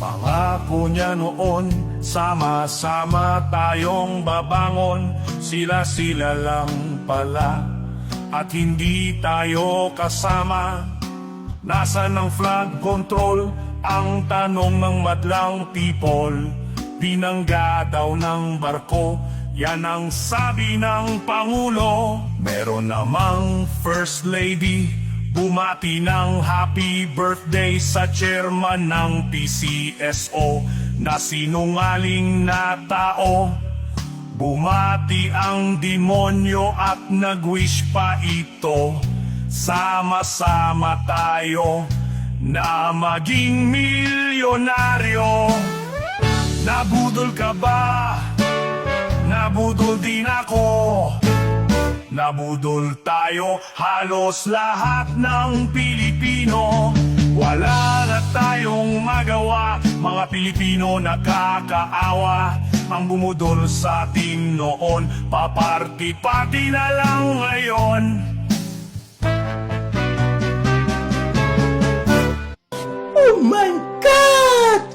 Pangako niya noon, sama-sama tayong babangon. Sila-sila lang pala at hindi tayo kasama. Nasaan ang flood control? Ang tanong ng madlang people. Binangga daw ng barko, yan ang sabi ng Pangulo. Meron namang First Lady, bumati ng happy birthday sa chairman ng PCSO na sinungaling na tao. Bumati ang demonyo at nag-wish pa ito. Sama-sama tayo na maging milyonaryo. Nabudol ka ba? Nabudol din ako. Nabudol tayo, halos lahat ng Pilipino. Wala na tayong magawa, mga Pilipino nakakaawa. Ang bumudol sa atin noon, paparti-party na lang ngayon. Oh my God!